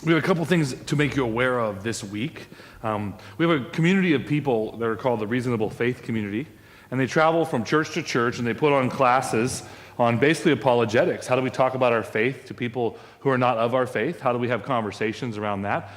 We have a couple things to make you aware of this week. We have a community of people that are called the Reasonable Faith Community, and they travel from church to church, and they put on classes on basically apologetics. How do we talk about our faith to people who are not of our faith? How do we have conversations around that?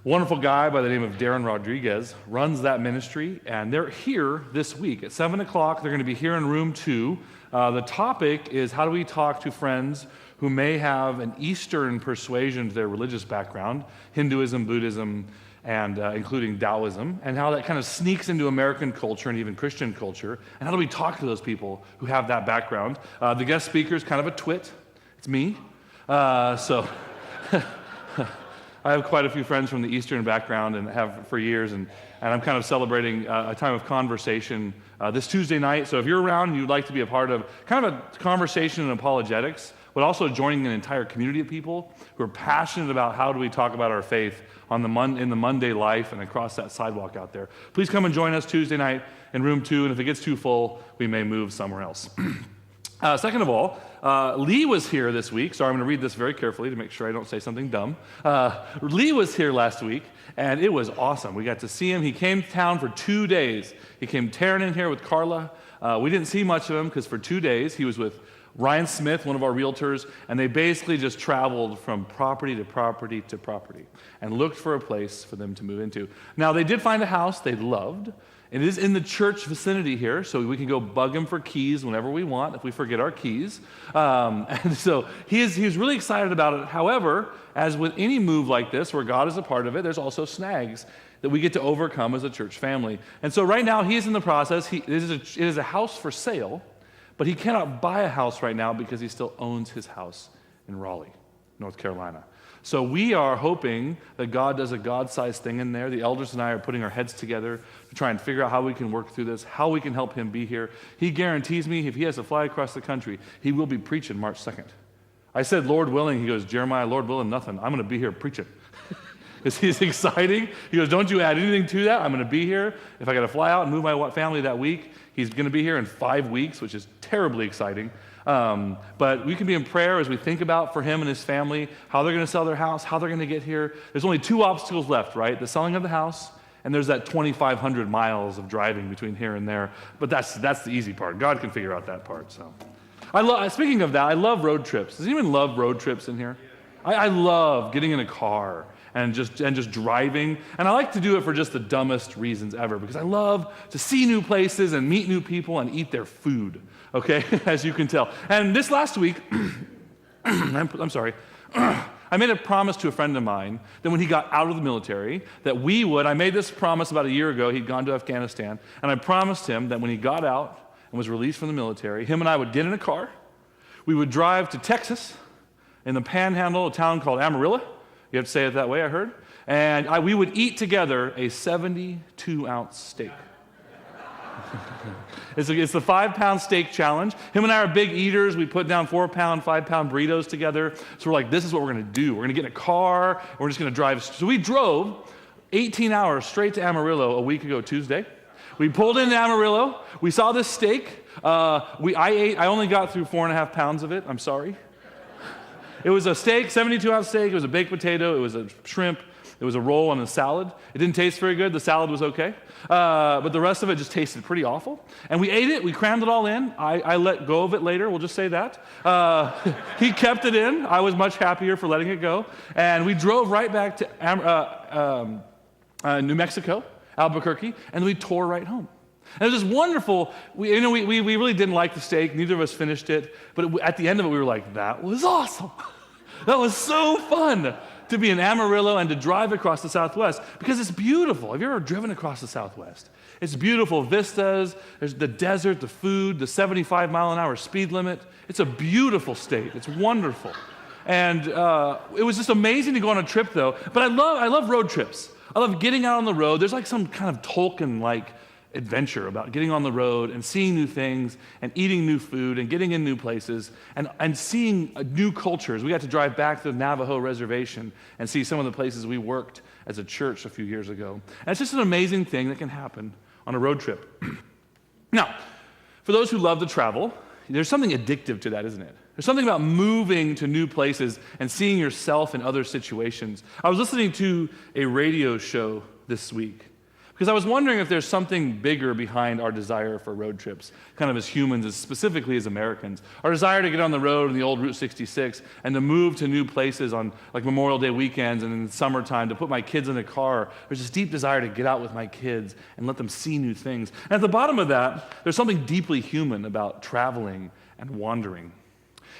A wonderful guy by the name of Darren Rodriguez runs that ministry, and they're here this week. At 7 o'clock, they're going to be here in room 2. The topic is how do we talk to friends who may have an Eastern persuasion to their religious background, Hinduism, Buddhism, and including Taoism, and how that kind of sneaks into American culture and even Christian culture, and how do we talk to those people who have that background? The guest speaker is kind of a twit. It's me. So I have quite a few friends from the Eastern background and have for years, and I'm kind of celebrating a time of conversation this Tuesday night. So if you're around and you'd like to be a part of kind of a conversation in apologetics, but also joining an entire community of people who are passionate about how do we talk about our faith in the Monday life and across that sidewalk out there. Please come and join us Tuesday night in room 2, and if it gets too full, we may move somewhere else. Second of all, Lee was here this week. Sorry, I'm going to read this very carefully to make sure I don't say something dumb. Lee was here last week, and it was awesome. We got to see him. He came to town for 2 days. He came tearing in here with Carla. We didn't see much of him because for 2 days he was with Ryan Smith, one of our realtors, and they basically just traveled from property to property to property and looked for a place for them to move into. Now, they did find a house they loved. It is in the church vicinity here, so we can go bug him for keys whenever we want if we forget our keys. And so he's really excited about it. However, as with any move like this where God is a part of it, there's also snags that we get to overcome as a church family. And so right now, he's in the process. It is a house for sale, but he cannot buy a house right now because he still owns his house in Raleigh, North Carolina. So we are hoping that God does a God-sized thing in there. The elders and I are putting our heads together to try and figure out how we can work through this, how we can help him be here. He guarantees me if he has to fly across the country, he will be preaching March 2nd. I said, Lord willing. He goes, Jeremiah, Lord willing, nothing. I'm going to be here preaching. He's exciting. He goes, don't you add anything to that. I'm going to be here. If I got to fly out and move my family that week, he's going to be here in 5 weeks, which is terribly exciting. But we can be in prayer as we think about for him and his family, how they're going to sell their house, how they're going to get here. There's only 2 obstacles left, right? The selling of the house, and there's that 2,500 miles of driving between here and there. But that's the easy part. God can figure out that part. So, speaking of that, I love road trips. Does anyone love road trips in here? I love getting in a car and just driving. And I like to do it for just the dumbest reasons ever, because I love to see new places and meet new people and eat their food, okay, as you can tell. And this last week, I'm sorry, I made a promise to a friend of mine that when he got out of the military, I made this promise about a year ago. He'd gone to Afghanistan, and I promised him that when he got out and was released from the military, him and I would get in a car, we would drive to Texas, in the panhandle, a town called Amarillo. You have to say it that way, I heard. And we would eat together a 72-ounce steak. It's the 5-pound steak challenge. Him and I are big eaters. We put down 4-pound, 5-pound burritos together. So we're like, this is what we're going to do. We're going to get in a car. We're just going to drive. So we drove 18 hours straight to Amarillo a week ago Tuesday. We pulled into Amarillo. We saw this steak. I only got through 4.5 pounds of it. I'm sorry. It was a steak, 72-ounce steak. It was a baked potato. It was a shrimp. It was a roll and a salad. It didn't taste very good. The salad was okay. But the rest of it just tasted pretty awful. And we ate it. We crammed it all in. I let go of it later. We'll just say that. He kept it in. I was much happier for letting it go. And we drove right back to New Mexico, Albuquerque, and we tore right home. And it was just wonderful. We really didn't like the steak. Neither of us finished it. But at the end of it, we were like, that was awesome. That was so fun to be in Amarillo and to drive across the Southwest because it's beautiful. Have you ever driven across the Southwest? It's beautiful vistas. There's the desert, the food, the 75-mile-an-hour speed limit. It's a beautiful state. It's wonderful. And it was just amazing to go on a trip, though. But I love road trips. I love getting out on the road. There's like some kind of Tolkien-like adventure about getting on the road and seeing new things and eating new food and getting in new places and seeing new cultures. We got to drive back to the Navajo reservation and see some of the places we worked as a church a few years ago. And it's just an amazing thing that can happen on a road trip. Now, for those who love to travel, there's something addictive to that, isn't it? There's something about moving to new places and seeing yourself in other situations. I was listening to a radio show this week because I was wondering if there's something bigger behind our desire for road trips, kind of as humans, as specifically as Americans. Our desire to get on the road in the old Route 66 and to move to new places on like Memorial Day weekends and in the summertime, to put my kids in the car. There's this deep desire to get out with my kids and let them see new things. And at the bottom of that, there's something deeply human about traveling and wandering.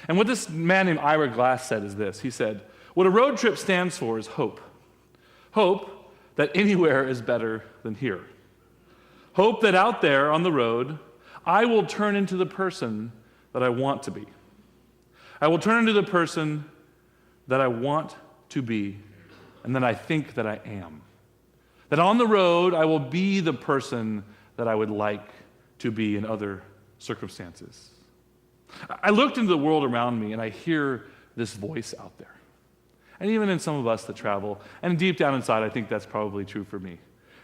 And what this man named Ira Glass said is this. He said, what a road trip stands for is hope. Hope that anywhere is better than here. Hope that out there on the road, I will turn into the person that I want to be. I will turn into the person that I want to be and that I think that I am. That on the road, I will be the person that I would like to be in other circumstances. I looked into the world around me and I hear this voice out there. And even in some of us that travel, and deep down inside, I think that's probably true for me.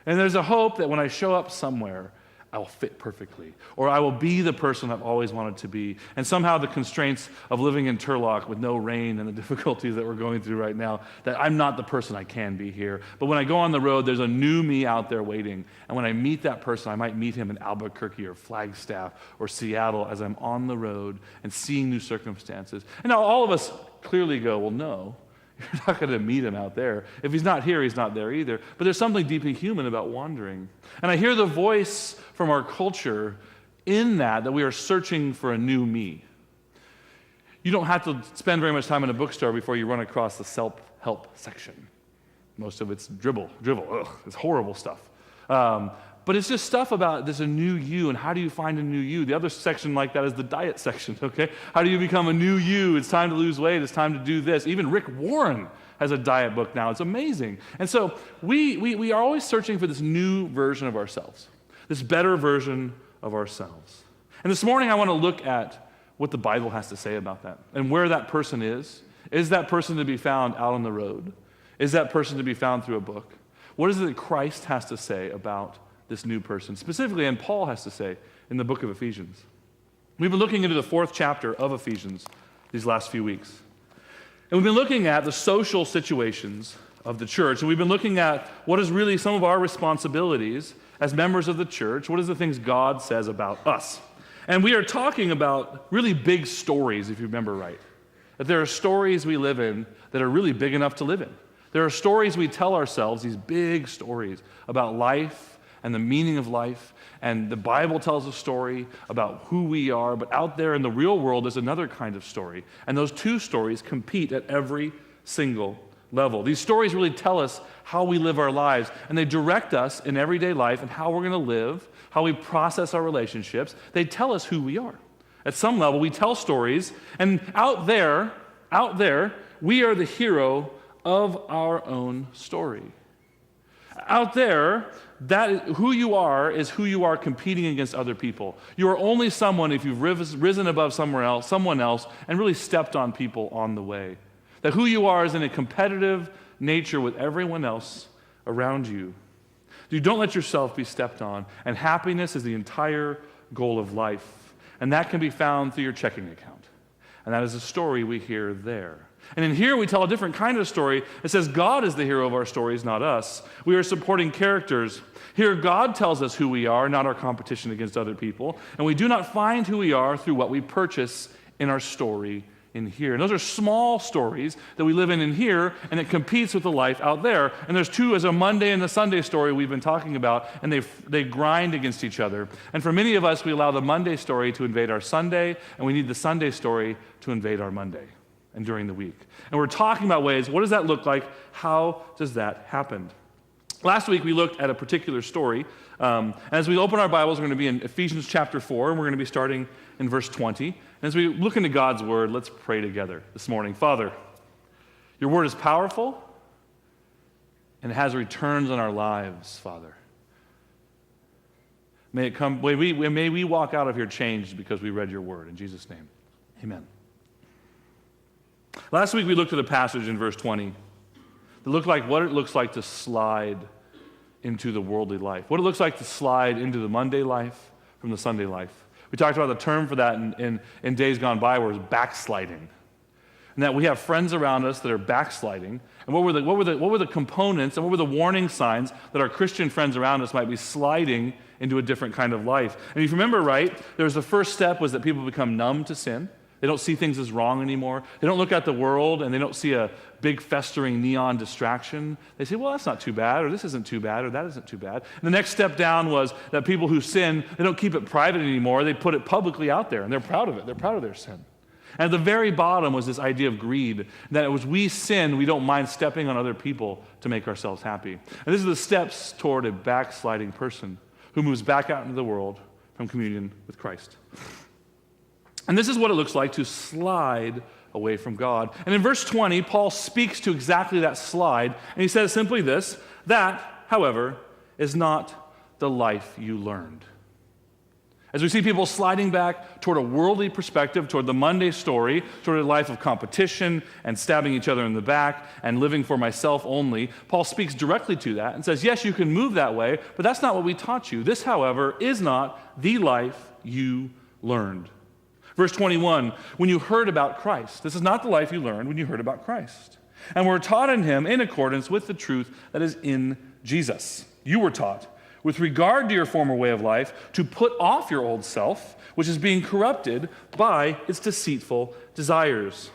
And there's a hope that when I show up somewhere, I'll fit perfectly, or I will be the person I've always wanted to be. And somehow the constraints of living in Turlock with no rain and the difficulties that we're going through right now, that I'm not the person I can be here. But when I go on the road, there's a new me out there waiting. And when I meet that person, I might meet him in Albuquerque or Flagstaff or Seattle as I'm on the road and seeing new circumstances. And now all of us clearly go, well, no. You're not going to meet him out there. If he's not here, he's not there either. But there's something deeply human about wandering. And I hear the voice from our culture in that we are searching for a new me. You don't have to spend very much time in a bookstore before you run across the self-help section. Most of it's dribble. Ugh, it's horrible stuff. But it's just stuff about there's a new you, and how do you find a new you? The other section like that is the diet section, okay? How do you become a new you? It's time to lose weight. It's time to do this. Even Rick Warren has a diet book now. It's amazing. And so we are always searching for this new version of ourselves, this better version of ourselves. And this morning I want to look at what the Bible has to say about that and where that person is. Is that person to be found out on the road? Is that person to be found through a book? What is it that Christ has to say about this new person, specifically, and Paul has to say in the book of Ephesians? We've been looking into the 4th chapter of Ephesians these last few weeks. And we've been looking at the social situations of the church, and we've been looking at what is really some of our responsibilities as members of the church. What is the things God says about us? And we are talking about really big stories, if you remember right. That there are stories we live in that are really big enough to live in. There are stories we tell ourselves, these big stories about life and the meaning of life, and the Bible tells a story about who we are, but out there in the real world is another kind of story, and those two stories compete at every single level. These stories really tell us how we live our lives, and they direct us in everyday life and how we're going to live, how we process our relationships. They tell us who we are. At some level, we tell stories, and out there, we are the hero of our own story. Out there, who you are is who you are competing against other people. You are only someone if you've risen above someone else, and really stepped on people on the way. That who you are is in a competitive nature with everyone else around you. You don't let yourself be stepped on, and happiness is the entire goal of life. And that can be found through your checking account. And that is a story we hear there. And in here we tell a different kind of story. It says God is the hero of our stories, not us. We are supporting characters. Here God tells us who we are, not our competition against other people. And we do not find who we are through what we purchase in our story in here. And those are small stories that we live in here, and it competes with the life out there. And there's two, as a Monday and a Sunday story we've been talking about, and they grind against each other. And for many of us, we allow the Monday story to invade our Sunday, and we need the Sunday story to invade our Monday and during the week. And we're talking about ways, what does that look like? How does that happen? Last week, we looked at a particular story. And as we open our Bibles, we're going to be in Ephesians chapter 4, and we're going to be starting in verse 20. And as we look into God's word, let's pray together this morning. Father, your word is powerful, and it has returns on our lives, Father. May we walk out of here changed because we read your word. In Jesus' name, amen. Last week we looked at a passage in verse 20 that looked like what it looks like to slide into the worldly life, what it looks like to slide into the Monday life from the Sunday life, We talked about the term for that in days gone by, where it's backsliding. And that we have friends around us that are backsliding. And what were the components and what were the warning signs that our Christian friends around us might be sliding into a different kind of life? And if you remember right, there's the first step was that people become numb to sin. They don't see things as wrong anymore. They don't look at the world and they don't see a big festering neon distraction. They say, well, that's not too bad, or this isn't too bad, or that isn't too bad. And the next step down was that people who sin, they don't keep it private anymore. They put it publicly out there, and they're proud of it. They're proud of their sin. And at the very bottom was this idea of greed, that it was we sin, we don't mind stepping on other people to make ourselves happy. And these are the steps toward a backsliding person who moves back out into the world from communion with Christ. And this is what it looks like to slide away from God. And in verse 20, Paul speaks to exactly that slide, and he says simply this: that, however, is not the life you learned. As we see people sliding back toward a worldly perspective, toward the Monday story, toward a life of competition and stabbing each other in the back and living for myself only, Paul speaks directly to that and says, yes, you can move that way, but that's not what we taught you. This, however, is not the life you learned. Verse 21, when you heard about Christ. This is not the life you learned when you heard about Christ. And were taught in him in accordance with the truth that is in Jesus. You were taught, with regard to your former way of life, to put off your old self, which is being corrupted by its deceitful desires.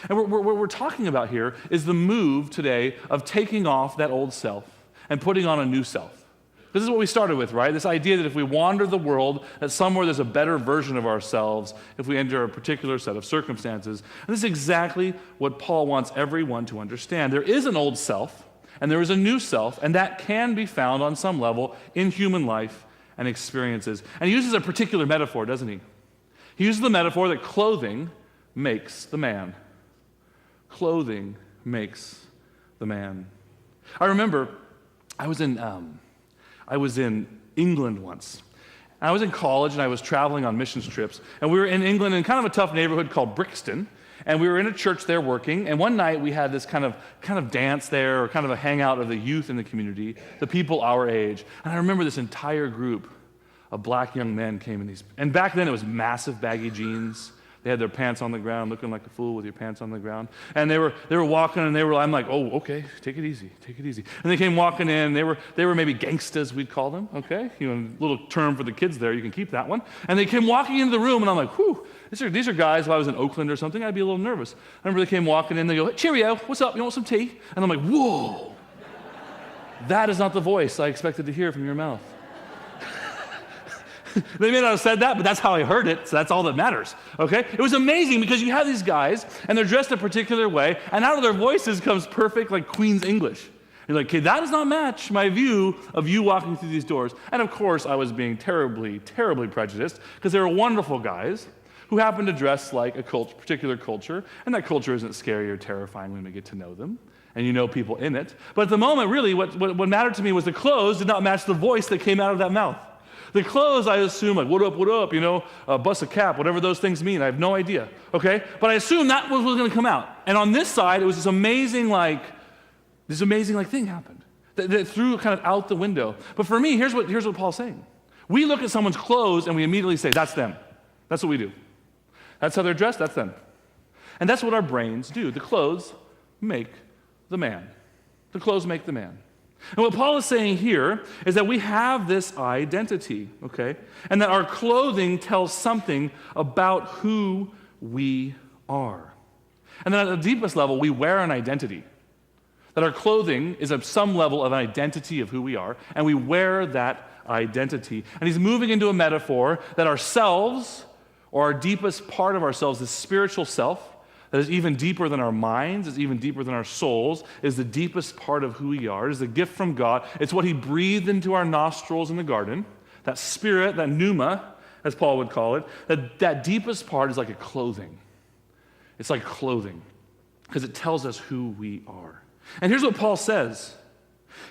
And what we're talking about here is the move today of taking off that old self and putting on a new self. This is what we started with, right? This idea that if we wander the world, that somewhere there's a better version of ourselves if we enter a particular set of circumstances. And this is exactly what Paul wants everyone to understand. There is an old self, and there is a new self, and that can be found on some level in human life and experiences. And he uses a particular metaphor, doesn't he? He uses the metaphor that clothing makes the man. Clothing makes the man. I remember I was in England once. I was in college and I was traveling on missions trips. And we were in England in kind of a tough neighborhood called Brixton. And we were in a church there working. And one night we had this kind of dance there, or kind of a hangout of the youth in the community, the people our age. And I remember this entire group of black young men came in these. And back then it was massive baggy jeans. They had their pants on the ground, looking like a fool with your pants on the ground. And they were walking, and I'm like, oh, okay, take it easy. And they came walking in. They were maybe gangstas, we'd call them, okay? You know, a little term for the kids there. You can keep that one. And they came walking into the room, and I'm like, whew, these are guys. If I was in Oakland or something, I'd be a little nervous. I remember they came walking in. They go, cheerio, what's up? You want some tea? And I'm like, whoa, that is not the voice I expected to hear from your mouth. They may not have said that, but that's how I heard it, so that's all that matters, okay? It was amazing because you have these guys, and they're dressed a particular way, and out of their voices comes perfect, like Queen's English. You're like, okay, that does not match my view of you walking through these doors. And of course, I was being terribly, terribly prejudiced, because they were wonderful guys who happened to dress like a particular culture, and that culture isn't scary or terrifying when we get to know them, and you know people in it. But at the moment, really, what mattered to me was the clothes did not match the voice that came out of that mouth. The clothes, I assume, like, what up, you know, bust a cap, whatever those things mean. I have no idea, okay? But I assumed that was going to come out. And on this side, it was this amazing thing happened that threw kind of out the window. But for me, here's what Paul's saying. We look at someone's clothes, and we immediately say, that's them. That's what we do. That's how they're dressed, that's them. And that's what our brains do. The clothes make the man. The clothes make the man. And what Paul is saying here is that we have this identity, okay? And that our clothing tells something about who we are. And then at the deepest level, we wear an identity. That our clothing is at some level of an identity of who we are, and we wear that identity. And he's moving into a metaphor that ourselves, or our deepest part of ourselves, this spiritual self, that is even deeper than our minds, is even deeper than our souls, is the deepest part of who we are. It is a gift from God. It's what he breathed into our nostrils in the garden. That spirit, that pneuma, as Paul would call it, that deepest part is like a clothing. It's like clothing, because it tells us who we are. And here's what Paul says.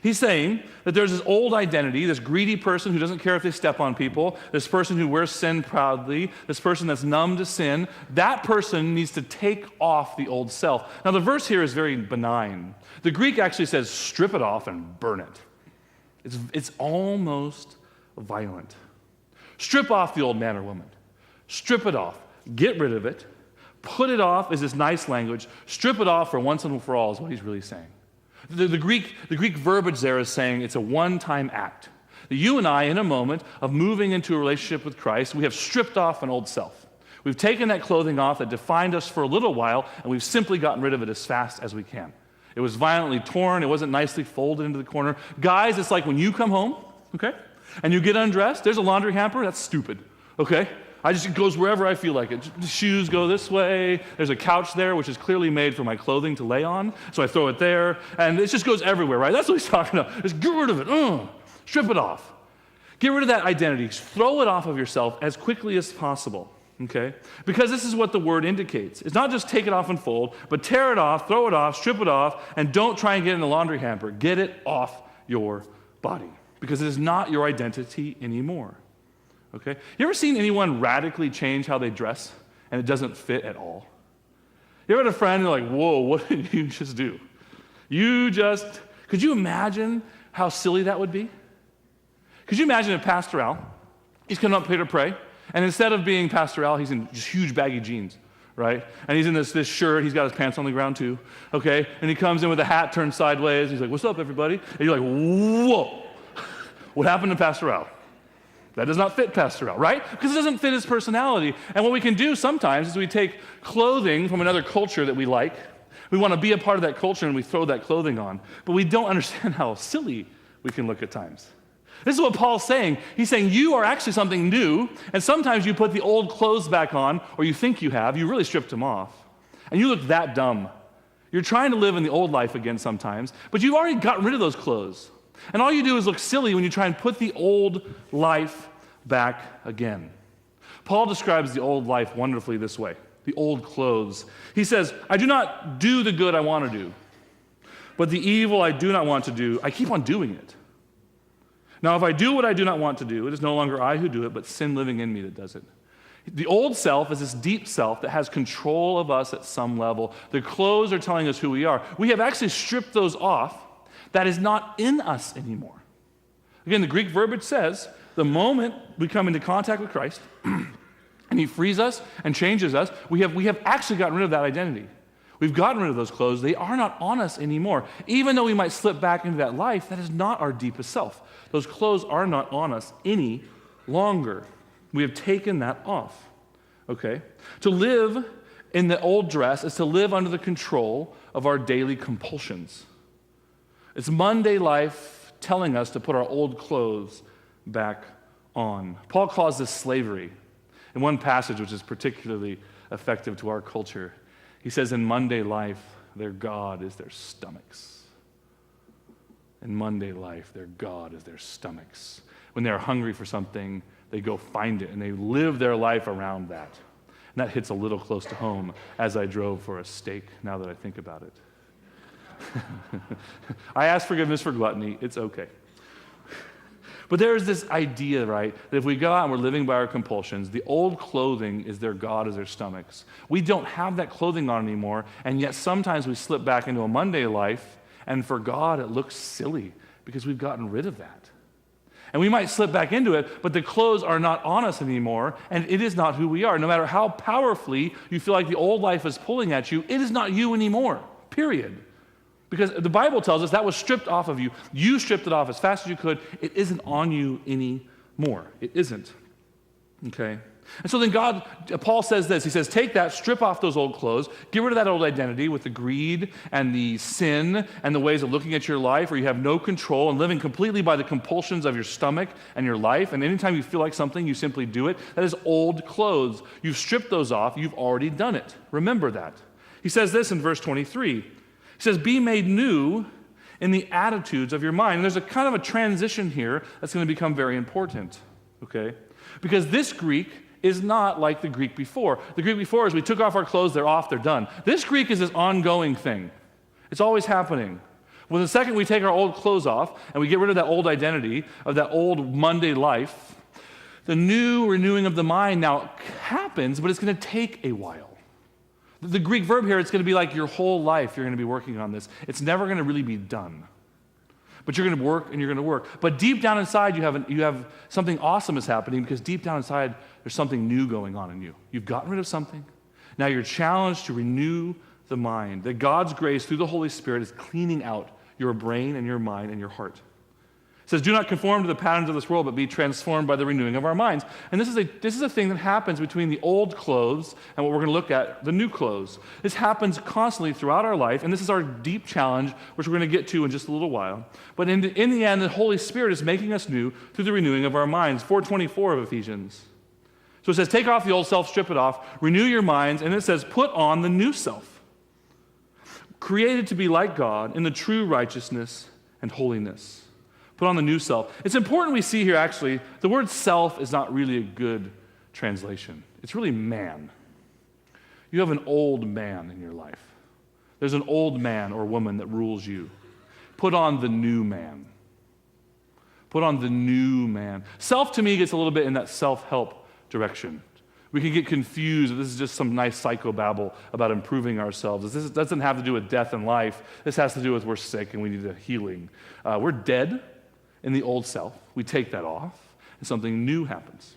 He's saying that there's this old identity, this greedy person who doesn't care if they step on people, this person who wears sin proudly, this person that's numb to sin. That person needs to take off the old self. Now, the verse here is very benign. The Greek actually says, strip it off and burn it. It's almost violent. Strip off the old man or woman. Strip it off. Get rid of it. Put it off is this nice language. Strip it off for once and for all is what he's really saying. The Greek verbiage there is saying it's a one-time act. That you and I, in a moment of moving into a relationship with Christ, we have stripped off an old self. We've taken that clothing off that defined us for a little while, and we've simply gotten rid of it as fast as we can. It was violently torn. It wasn't nicely folded into the corner. Guys, it's like when you come home, okay, and you get undressed, there's a laundry hamper. That's stupid, okay? It goes wherever I feel like it. The shoes go this way. There's a couch there, which is clearly made for my clothing to lay on, so I throw it there, and it just goes everywhere, right? That's what he's talking about. Just get rid of it. Strip it off. Get rid of that identity. Throw it off of yourself as quickly as possible, okay? Because this is what the word indicates. It's not just take it off and fold, but tear it off, throw it off, strip it off, and don't try and get it in the laundry hamper. Get it off your body because it is not your identity anymore. Okay? You ever seen anyone radically change how they dress and it doesn't fit at all? You ever had a friend and you're like, whoa, what did you just do? Could you imagine how silly that would be? Could you imagine if Pastor Al, he's coming up here to pray, and instead of being Pastor Al, he's in just huge baggy jeans, right? And he's in this shirt, he's got his pants on the ground too, okay? And he comes in with a hat turned sideways, he's like, what's up, everybody? And you're like, whoa, what happened to Pastor Al? That does not fit Pastor Al, right? Because it doesn't fit his personality. And what we can do sometimes is we take clothing from another culture that we like. We want to be a part of that culture and we throw that clothing on. But we don't understand how silly we can look at times. This is what Paul's saying. He's saying you are actually something new, and sometimes you put the old clothes back on, or you think you have. You really stripped them off. And you look that dumb. You're trying to live in the old life again sometimes, but you've already gotten rid of those clothes. And all you do is look silly when you try and put the old life back again. Paul describes the old life wonderfully this way, the old clothes. He says, I do not do the good I want to do, but the evil I do not want to do, I keep on doing it. Now, if I do what I do not want to do, it is no longer I who do it, but sin living in me that does it. The old self is this deep self that has control of us at some level. The clothes are telling us who we are. We have actually stripped those off. That is not in us anymore. Again, the Greek verbiage says, the moment we come into contact with Christ, and he frees us and changes us, we have actually gotten rid of that identity. We've gotten rid of those clothes. They are not on us anymore. Even though we might slip back into that life, that is not our deepest self. Those clothes are not on us any longer. We have taken that off. Okay? To live in the old dress is to live under the control of our daily compulsions. It's Monday life telling us to put our old clothes back on. Paul calls this slavery. In one passage, which is particularly effective to our culture, he says in Monday life, their God is their stomachs. In Monday life, their God is their stomachs. When they're hungry for something, they go find it, and they live their life around that. And that hits a little close to home as I drove for a steak, now that I think about it. I ask forgiveness for gluttony. It's okay. But there is this idea, right, that if we go out and we're living by our compulsions, the old clothing is their God, is their stomachs. We don't have that clothing on anymore, and yet sometimes we slip back into a Monday life, and for God it looks silly because we've gotten rid of that. And we might slip back into it, but the clothes are not on us anymore, and it is not who we are. No matter how powerfully you feel like the old life is pulling at you, it is not you anymore, period. Because the Bible tells us that was stripped off of you. You stripped it off as fast as you could. It isn't on you anymore. It isn't. Okay? And so then Paul says this. He says, take that, strip off those old clothes, get rid of that old identity with the greed and the sin and the ways of looking at your life where you have no control and living completely by the compulsions of your stomach and your life. And anytime you feel like something, you simply do it. That is old clothes. You've stripped those off. You've already done it. Remember that. He says this in verse 23. He says, be made new in the attitudes of your mind. And there's a kind of a transition here that's going to become very important, okay? Because this Greek is not like the Greek before. The Greek before is we took off our clothes, they're off, they're done. This Greek is this ongoing thing. It's always happening. Well, the second we take our old clothes off and we get rid of that old identity, of that old Monday life, the new renewing of the mind now happens, but it's going to take a while. The Greek verb here, it's going to be like your whole life you're going to be working on this. It's never going to really be done. But you're going to work and you're going to work. But deep down inside, you have something awesome is happening because deep down inside, there's something new going on in you. You've gotten rid of something. Now you're challenged to renew the mind. That God's grace through the Holy Spirit is cleaning out your brain and your mind and your heart. It says, do not conform to the patterns of this world, but be transformed by the renewing of our minds. And this is a thing that happens between the old clothes and what we're going to look at, the new clothes. This happens constantly throughout our life, and this is our deep challenge, which we're going to get to in just a little while. But in the end, the Holy Spirit is making us new through the renewing of our minds. 4:24 of Ephesians. So it says, take off the old self, strip it off, renew your minds, and it says, put on the new self, created to be like God in the true righteousness and holiness. Put on the new self. It's important we see here, actually, the word self is not really a good translation. It's really man. You have an old man in your life. There's an old man or woman that rules you. Put on the new man. Put on the new man. Self, to me, gets a little bit in that self-help direction. We can get confused that this is just some nice psychobabble about improving ourselves. This doesn't have to do with death and life. This has to do with we're sick and we need a healing. We're dead in the old self. We take that off, and something new happens.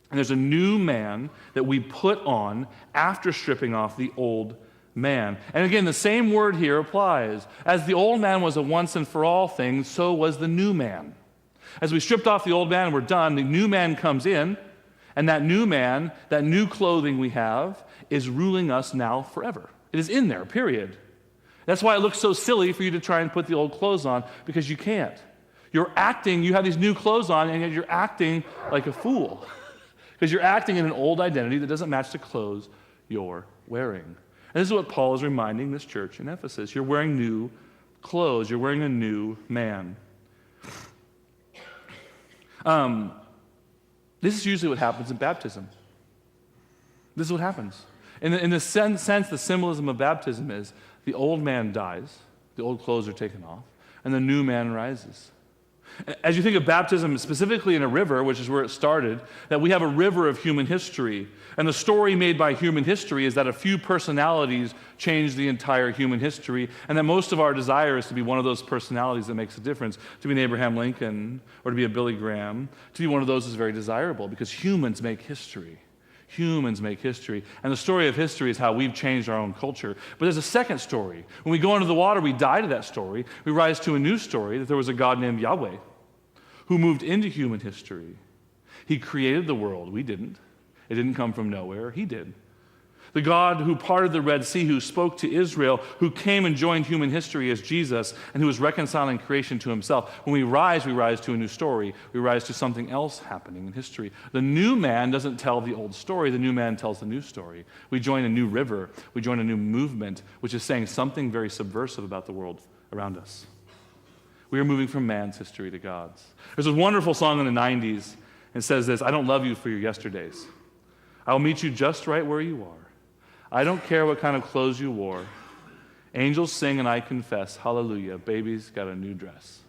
And there's a new man that we put on after stripping off the old man. And again, the same word here applies. As the old man was a once and for all thing, so was the new man. As we stripped off the old man and we're done, the new man comes in, and that new man, that new clothing we have, is ruling us now forever. It is in there, period. That's why it looks so silly for you to try and put the old clothes on, because you can't. You're acting, you have these new clothes on, and yet you're acting like a fool. Because you're acting in an old identity that doesn't match the clothes you're wearing. And this is what Paul is reminding this church in Ephesus. You're wearing new clothes. You're wearing a new man. This is usually what happens in baptism. This is what happens. In the sense, the symbolism of baptism is the old man dies, the old clothes are taken off, and the new man rises. As you think of baptism specifically in a river, which is where it started, that we have a river of human history. And the story made by human history is that a few personalities changed the entire human history, and that most of our desire is to be one of those personalities that makes a difference. To be an Abraham Lincoln or to be a Billy Graham, to be one of those is very desirable because humans make history. Humans make history. And the story of history is how we've changed our own culture. But there's a second story. When we go into the water, we die to that story. We rise to a new story that there was a God named Yahweh who moved into human history. He created the world. We didn't. It didn't come from nowhere. He did. The God who parted the Red Sea, who spoke to Israel, who came and joined human history as Jesus, and who is reconciling creation to himself. When we rise to a new story. We rise to something else happening in history. The new man doesn't tell the old story. The new man tells the new story. We join a new river. We join a new movement, which is saying something very subversive about the world around us. We are moving from man's history to God's. There's a wonderful song in the 90s. It says this, I don't love you for your yesterdays. I will meet you just right where you are. I don't care what kind of clothes you wore. Angels sing and I confess, hallelujah, baby's got a new dress.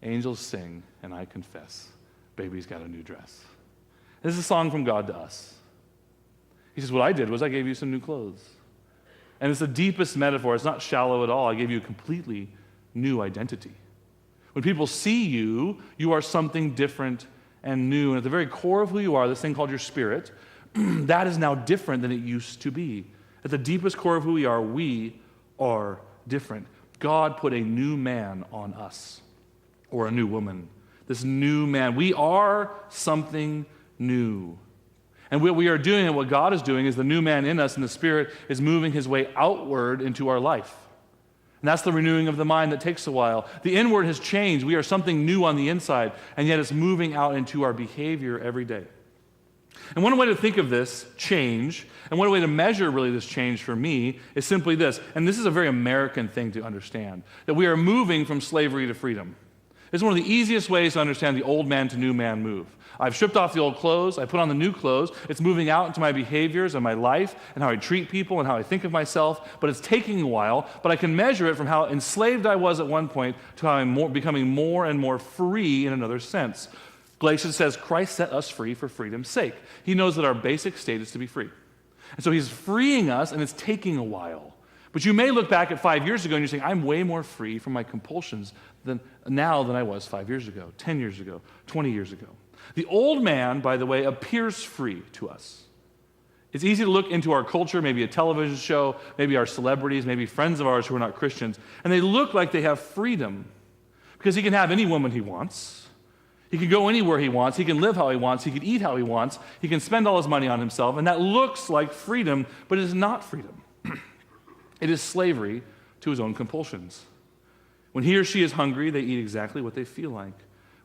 Angels sing and I confess, baby's got a new dress. This is a song from God to us. He says, what I did was I gave you some new clothes. And it's the deepest metaphor. It's not shallow at all. I gave you a completely new identity. When people see you, you are something different and new. And at the very core of who you are, this thing called your spirit, that is now different than it used to be. At the deepest core of who we are different. God put a new man on us, or a new woman. This new man. We are something new. And what we are doing and what God is doing is the new man in us, and the Spirit is moving his way outward into our life. And that's the renewing of the mind that takes a while. The inward has changed. We are something new on the inside, and yet it's moving out into our behavior every day. And one way to think of this change, and one way to measure really this change for me, is simply this, and this is a very American thing to understand, that we are moving from slavery to freedom. It's one of the easiest ways to understand the old man to new man move. I've stripped off the old clothes, I put on the new clothes, it's moving out into my behaviors and my life and how I treat people and how I think of myself, but it's taking a while, but I can measure it from how enslaved I was at one point to how I'm becoming more and more free in another sense. Galatians says Christ set us free for freedom's sake. He knows that our basic state is to be free. And so he's freeing us, and it's taking a while. But you may look back at 5 years ago and you're saying, I'm way more free from my compulsions than I was 5 years ago, 10 years ago, 20 years ago. The old man, by the way, appears free to us. It's easy to look into our culture, maybe a television show, maybe our celebrities, maybe friends of ours who are not Christians, and they look like they have freedom because he can have any woman he wants. He can go anywhere he wants. He can live how he wants. He can eat how he wants. He can spend all his money on himself, and that looks like freedom, but it is not freedom. It is slavery to his own compulsions. When he or she is hungry, they eat exactly what they feel like.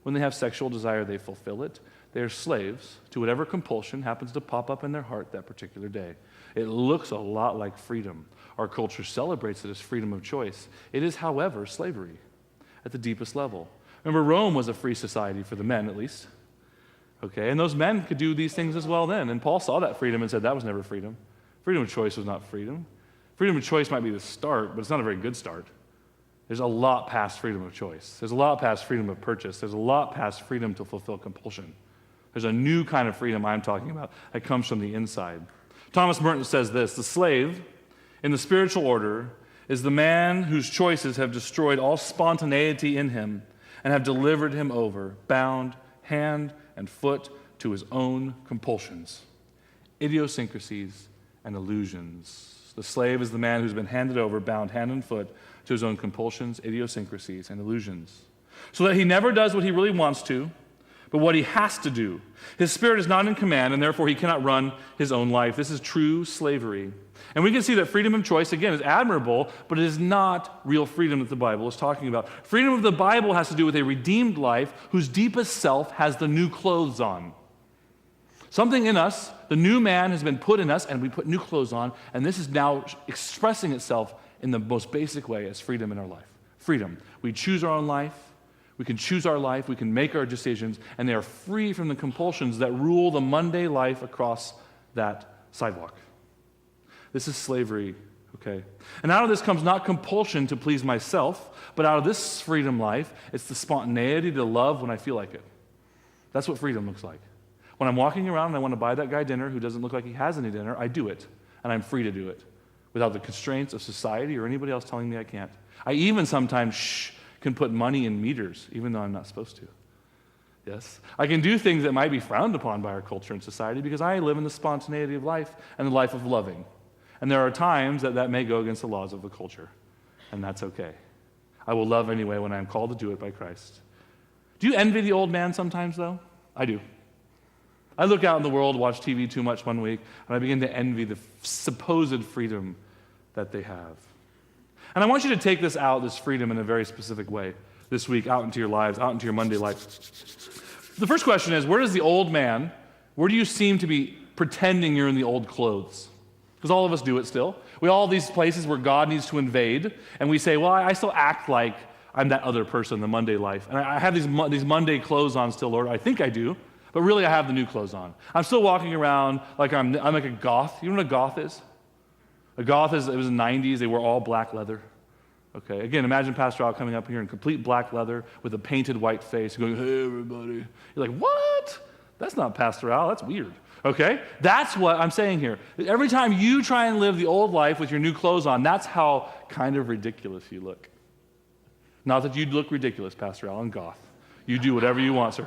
When they have sexual desire, they fulfill it. They are slaves to whatever compulsion happens to pop up in their heart that particular day. It looks a lot like freedom. Our culture celebrates it as freedom of choice. It is, however, slavery at the deepest level. Remember, Rome was a free society for the men, at least. Okay, and those men could do these things as well then. And Paul saw that freedom and said that was never freedom. Freedom of choice was not freedom. Freedom of choice might be the start, but it's not a very good start. There's a lot past freedom of choice. There's a lot past freedom of purchase. There's a lot past freedom to fulfill compulsion. There's a new kind of freedom I'm talking about that comes from the inside. Thomas Merton says this: the slave in the spiritual order is the man whose choices have destroyed all spontaneity in him and have delivered him over, bound hand and foot to his own compulsions, idiosyncrasies, and illusions. The slave is the man who's been handed over, bound hand and foot, to his own compulsions, idiosyncrasies, and illusions, so that he never does what he really wants to, but what he has to do. His spirit is not in command, and therefore he cannot run his own life. This is true slavery. And we can see that freedom of choice, again, is admirable, but it is not real freedom that the Bible is talking about. Freedom of the Bible has to do with a redeemed life whose deepest self has the new clothes on. Something in us, the new man has been put in us, and we put new clothes on, and this is now expressing itself in the most basic way as freedom in our life. Freedom. We choose our own life. We can choose our life. We can make our decisions, and they are free from the compulsions that rule the Monday life across that sidewalk. This is slavery, okay? And out of this comes not compulsion to please myself, but out of this freedom life, it's the spontaneity to love when I feel like it. That's what freedom looks like. When I'm walking around and I want to buy that guy dinner who doesn't look like he has any dinner, I do it, and I'm free to do it without the constraints of society or anybody else telling me I can't. I even sometimes can put money in meters, even though I'm not supposed to. Yes? I can do things that might be frowned upon by our culture and society because I live in the spontaneity of life and the life of loving. And there are times that may go against the laws of the culture, and that's okay. I will love anyway when I'm called to do it by Christ. Do you envy the old man sometimes, though? I do. I look out in the world, watch TV too much one week, and I begin to envy the supposed freedom that they have. And I want you to take this freedom in a very specific way this week, out into your lives, out into your Monday life. The first question is, where do you seem to be pretending you're in the old clothes? Because all of us do it still. We all have these places where God needs to invade, and we say, well, I still act like I'm that other person in the Monday life. And I have these Monday clothes on still, Lord. I think I do. But really, I have the new clothes on. I'm still walking around like I'm like a goth. You know what a goth is? A goth it was in the 90s. They wore all black leather. Okay, again, imagine Pastor Al coming up here in complete black leather with a painted white face going, hey, everybody. You're like, what? That's not Pastor Al. That's weird. Okay? That's what I'm saying here. Every time you try and live the old life with your new clothes on, that's how kind of ridiculous you look. Not that you'd look ridiculous, Pastor Al, and goth. You do whatever you want, sir.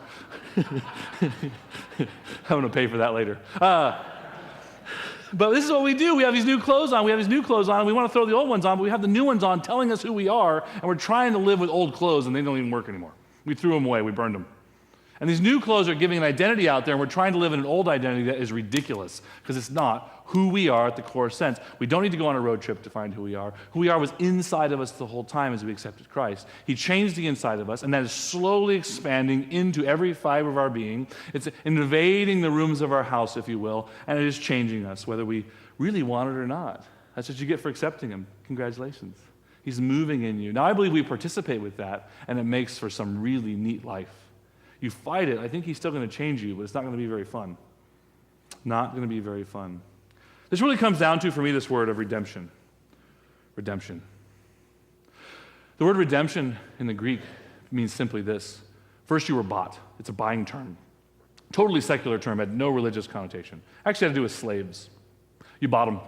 I'm going to pay for that later. But this is what we do. We have these new clothes on. And we want to throw the old ones on, but we have the new ones on telling us who we are, and we're trying to live with old clothes, and they don't even work anymore. We threw them away. We burned them. And these new clothes are giving an identity out there, and we're trying to live in an old identity that is ridiculous because it's not who we are at the core sense. We don't need to go on a road trip to find who we are. Who we are was inside of us the whole time as we accepted Christ. He changed the inside of us, and that is slowly expanding into every fiber of our being. It's invading the rooms of our house, if you will, and it is changing us, whether we really want it or not. That's what you get for accepting Him. Congratulations. He's moving in you. Now, I believe we participate with that, and it makes for some really neat life. You fight it, I think He's still going to change you, but it's not going to be very fun. Not going to be very fun. This really comes down to, for me, this word of redemption. Redemption. The word redemption in the Greek means simply this. First, you were bought. It's a buying term. Totally secular term, had no religious connotation. Actually had to do with slaves. You bought them.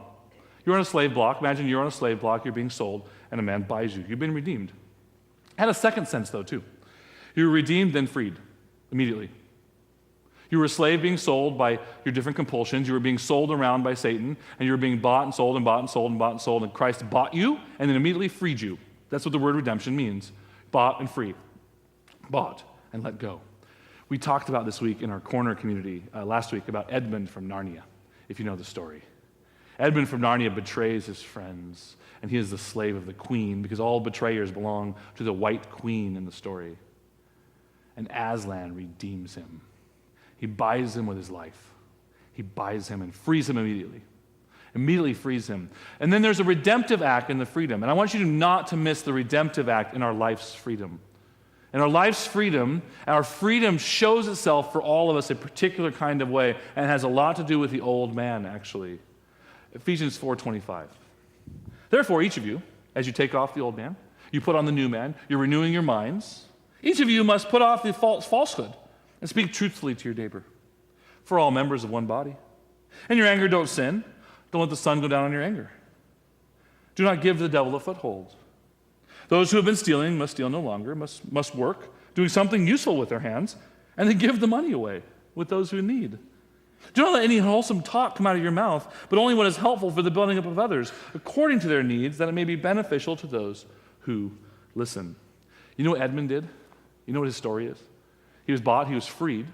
You're on a slave block. Imagine you're on a slave block, you're being sold, and a man buys you. You've been redeemed. It had a second sense, though, too. You were redeemed, then freed immediately. You were a slave being sold by your different compulsions. You were being sold around by Satan, and you were being bought and sold and bought and sold and bought and sold, and Christ bought you and then immediately freed you. That's what the word redemption means. Bought and free. Bought and let go. We talked about this week in our corner community last week about Edmund from Narnia, if you know the story. Edmund from Narnia betrays his friends, and he is the slave of the queen because all betrayers belong to the white queen in the story. And Aslan redeems him. He buys him with his life. He buys him and frees him immediately. Immediately frees him. And then there's a redemptive act in the freedom. And I want you not to miss the redemptive act in our life's freedom. In our life's freedom, our freedom shows itself for all of us a particular kind of way and has a lot to do with the old man, actually. Ephesians 4:25. Therefore, each of you, as you take off the old man, you put on the new man, you're renewing your minds. Each of you must put off the falsehood and speak truthfully to your neighbor. For all members of one body. In your anger, don't sin. Don't let the sun go down on your anger. Do not give the devil a foothold. Those who have been stealing must steal no longer, must work, doing something useful with their hands, and then give the money away with those who need. Do not let any wholesome talk come out of your mouth, but only what is helpful for the building up of others, according to their needs, that it may be beneficial to those who listen. You know what Edmund did? You know what his story is? He was bought, he was freed.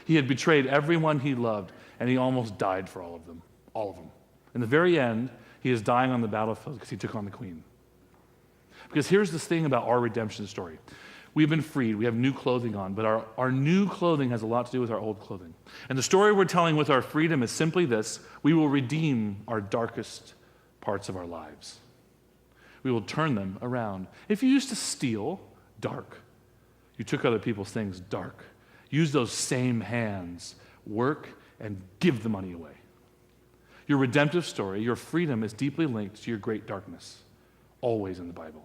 He had betrayed everyone he loved, and he almost died for all of them. All of them. In the very end, he is dying on the battlefield because he took on the queen. Because here's this thing about our redemption story. We've been freed. We have new clothing on, but our new clothing has a lot to do with our old clothing. And the story we're telling with our freedom is simply this: we will redeem our darkest parts of our lives. We will turn them around. If you used to steal, dark. You took other people's things, dark. Use those same hands, work, and give the money away. Your redemptive story, your freedom, is deeply linked to your great darkness, always in the Bible.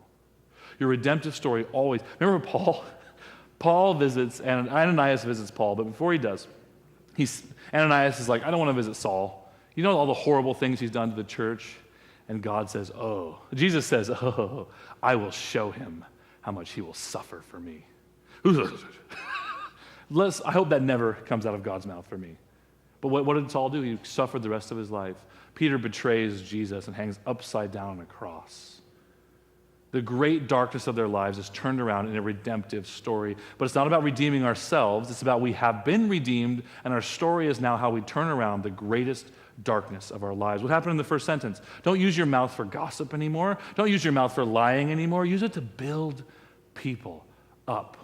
Your redemptive story always. Remember Paul? Paul visits, and Ananias visits Paul, but before he does, Ananias is like, I don't want to visit Saul. You know all the horrible things he's done to the church? And God says, Jesus says, I will show him how much he will suffer for me. I hope that never comes out of God's mouth for me. But what did Saul do? He suffered the rest of his life. Peter betrays Jesus and hangs upside down on a cross. The great darkness of their lives is turned around in a redemptive story. But it's not about redeeming ourselves. It's about we have been redeemed, and our story is now how we turn around the greatest darkness of our lives. What happened in the first sentence? Don't use your mouth for gossip anymore. Don't use your mouth for lying anymore. Use it to build people up.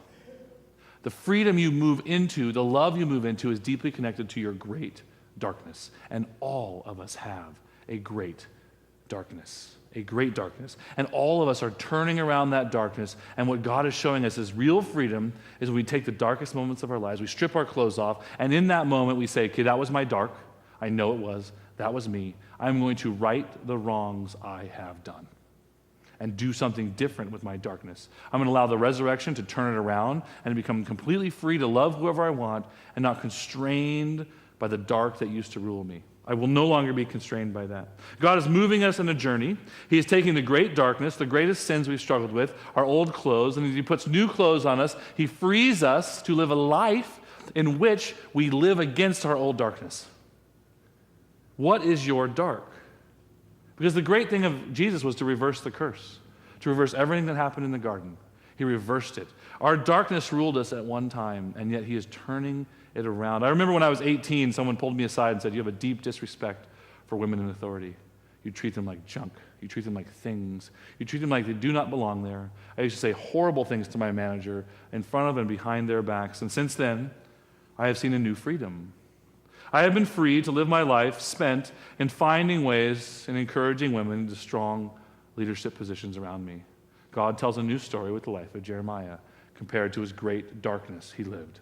The freedom you move into, the love you move into, is deeply connected to your great darkness. And all of us have a great darkness. A great darkness. And all of us are turning around that darkness. And what God is showing us is real freedom is when we take the darkest moments of our lives, we strip our clothes off, and in that moment we say, okay, that was my dark. I know it was. That was me. I'm going to right the wrongs I have done and do something different with my darkness. I'm going to allow the resurrection to turn it around and become completely free to love whoever I want and not constrained by the dark that used to rule me. I will no longer be constrained by that. God is moving us in a journey. He is taking the great darkness, the greatest sins we've struggled with, our old clothes, and as he puts new clothes on us, he frees us to live a life in which we live against our old darkness. What is your dark? Because the great thing of Jesus was to reverse the curse, to reverse everything that happened in the garden. He reversed it. Our darkness ruled us at one time, and yet he is turning it around. I remember when I was 18, someone pulled me aside and said, you have a deep disrespect for women in authority. You treat them like junk. You treat them like things. You treat them like they do not belong there. I used to say horrible things to my manager in front of and behind their backs. And since then, I have seen a new freedom. I have been free to live my life spent in finding ways and encouraging women into strong leadership positions around me. God tells a new story with the life of Jeremiah compared to his great darkness he lived.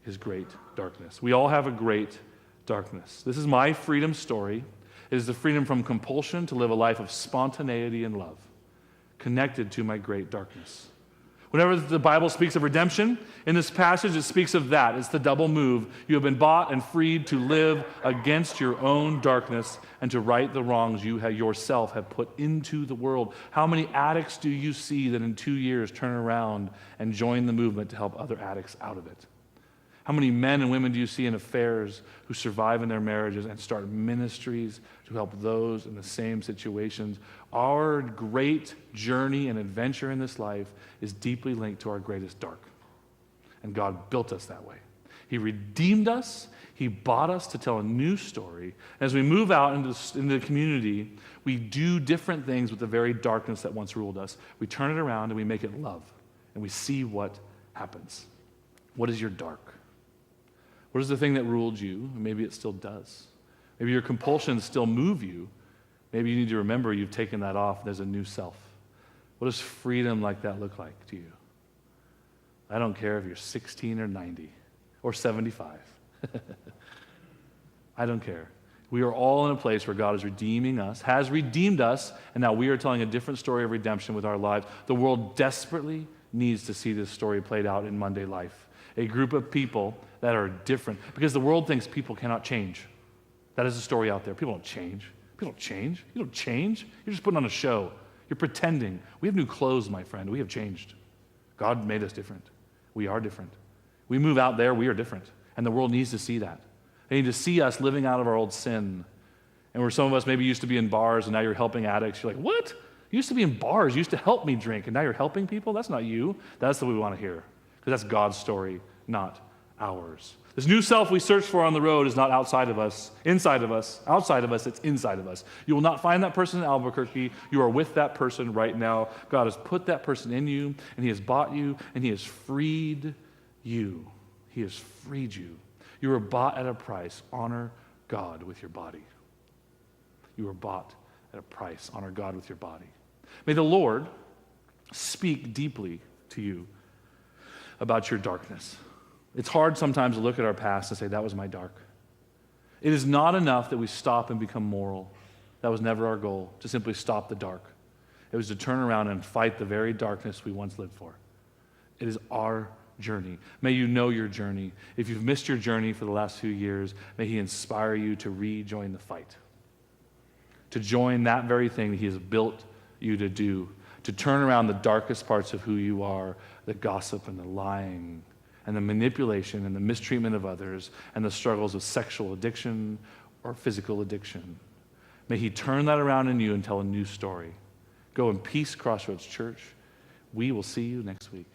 His great darkness. We all have a great darkness. This is my freedom story. It is the freedom from compulsion to live a life of spontaneity and love, connected to my great darkness. Whenever the Bible speaks of redemption, in this passage it speaks of that. It's the double move. You have been bought and freed to live against your own darkness and to right the wrongs you yourself have put into the world. How many addicts do you see that in 2 years turn around and join the movement to help other addicts out of it? How many men and women do you see in affairs who survive in their marriages and start ministries to help those in the same situations? Our great journey and adventure in this life is deeply linked to our greatest dark. And God built us that way. He redeemed us. He bought us to tell a new story. As we move out into the community, we do different things with the very darkness that once ruled us. We turn it around and we make it love. And we see what happens. What is your dark? What is the thing that ruled you? Maybe it still does. Maybe your compulsions still move you. Maybe you need to remember you've taken that off. There's a new self. What does freedom like that look like to you? I don't care if you're 16 or 90 or 75. I don't care. We are all in a place where God is redeeming us, has redeemed us, and now we are telling a different story of redemption with our lives. The world desperately needs to see this story played out in Monday life. A group of people that are different. Because the world thinks people cannot change. That is a story out there. People don't change. People don't change. You don't change. You're just putting on a show. You're pretending. We have new clothes, my friend. We have changed. God made us different. We are different. We move out there, we are different. And the world needs to see that. They need to see us living out of our old sin. And where some of us maybe used to be in bars and now you're helping addicts. You're like, what? You used to be in bars. You used to help me drink. And now you're helping people? That's not you. That's what we want to hear. Because that's God's story, not ours. This new self we search for on the road is not outside of us, inside of us, outside of us, it's inside of us. You will not find that person in Albuquerque. You are with that person right now. God has put that person in you, and he has bought you, and he has freed you. He has freed you. You were bought at a price. Honor God with your body. You were bought at a price. Honor God with your body. May the Lord speak deeply to you about your darkness. It's hard sometimes to look at our past and say, that was my dark. It is not enough that we stop and become moral. That was never our goal, to simply stop the dark. It was to turn around and fight the very darkness we once lived for. It is our journey. May you know your journey. If you've missed your journey for the last few years, may he inspire you to rejoin the fight, to join that very thing that he has built you to do, to turn around the darkest parts of who you are, the gossip and the lying and the manipulation and the mistreatment of others and the struggles of sexual addiction or physical addiction. May he turn that around in you and tell a new story. Go in peace, Crossroads Church. We will see you next week.